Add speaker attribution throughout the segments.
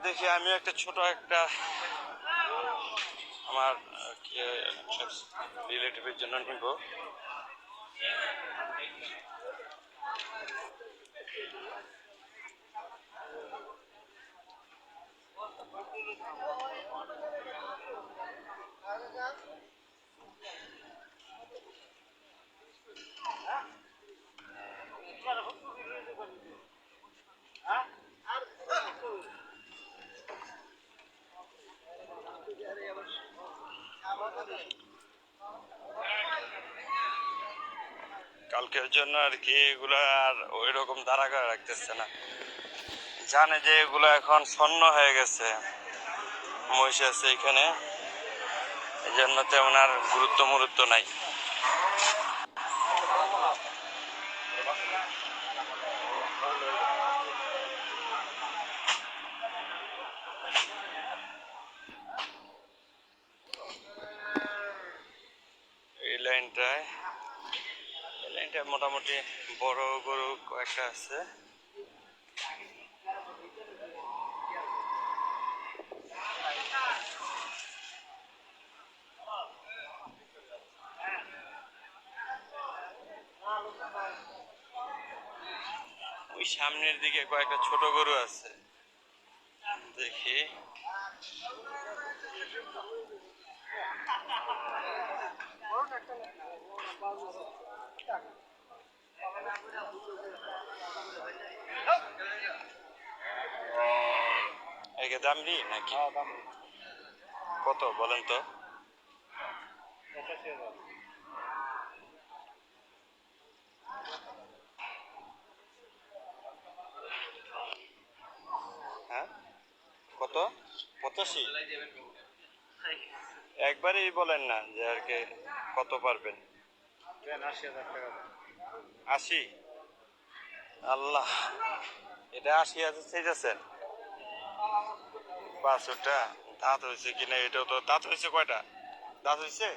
Speaker 1: দেখি আমিও একটা ছোট একটা আমার রিলেটিভের জন্য নিব। কালকের জন্য আর কি এগুলো আর ওই রকম দাঁড়া করে রাখতেছে না, জানে যে এগুলো এখন স্বর্ণ হয়ে গেছে, মহিষ আছে এখানে, এই জন্য তেমন আর গুরুত্ব নাই। এই লাইনটায় মোটামুটি বড় গরু কয়েকটা আছে। ওই সামনের দিকে কয়েকটা ছোট গরু আছে, দেখি। একে দামড়ি নাকি? কত বলেন তো? হ্যাঁ, কত? 85? একবারেই বলেন না যে আর কি কত পারবেন। 80? আল্লাহ, এটা 80,000 চাইতেছেন? বাছুরটা দাঁত হয়েছে কিনা এটাও তো, দাঁত হয়েছে কয়টা? দাঁত হয়েছে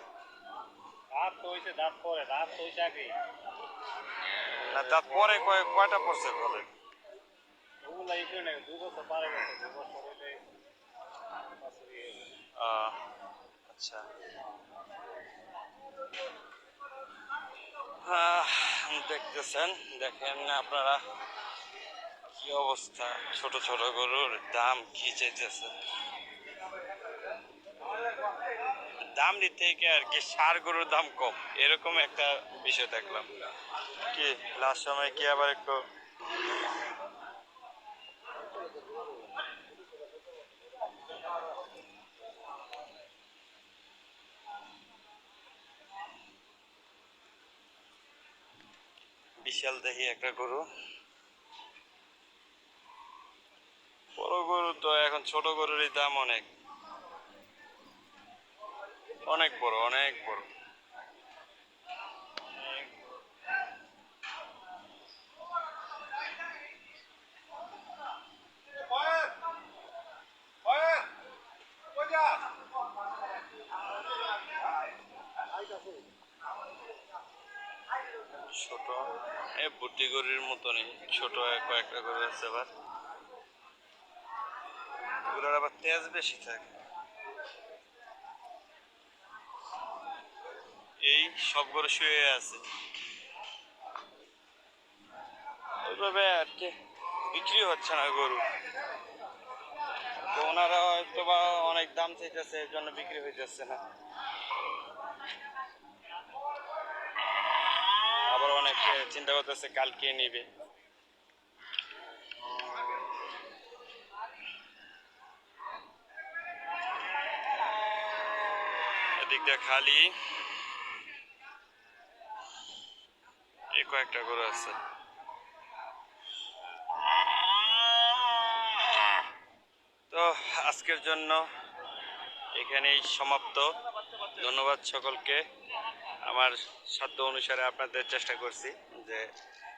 Speaker 1: না দাঁত পরে কয়টা পড়ছে বলেন? আচ্ছা, দেখতেছেন, দেখেন আপনারা কি অবস্থা, ছোট ছোট গরুর দাম কি চাইতেছে। দাম থেকে আর কি ষাঁড় গরুর দাম কম, এরকম একটা বিষয় দেখলাম। কি লাস্ট সময় কি আবার একটু বিশাল দেখি একটা গরু। বড় গরু তো এখন ছোট গরুরই দাম অনেক, অনেক বড়, অনেক বড়। ছোট এই বুটি গরুর মতনই ছোট কয়েকটা গরু আছে, আবার এগুলোর আবার তেজ বেশি থাকে। এই সব গরু শুয়ে আছে ওইভাবে আর কি, বিক্রি হচ্ছে না গরু, তো ওনারা হয়তো বা অনেক দাম চাইতেছে, এর জন্য বিক্রি হইতেছে না। আবার অনেকে চিন্তা করতেছে কালকে নিবে। এদিকটা খালি, এই কয়েকটা গরু আছে। তো আজকের জন্য এখানেই সমাপ্ত। ধন্যবাদ সকলকে। আমার সাধ্য অনুসারে আপনাদের চেষ্টা করছি যে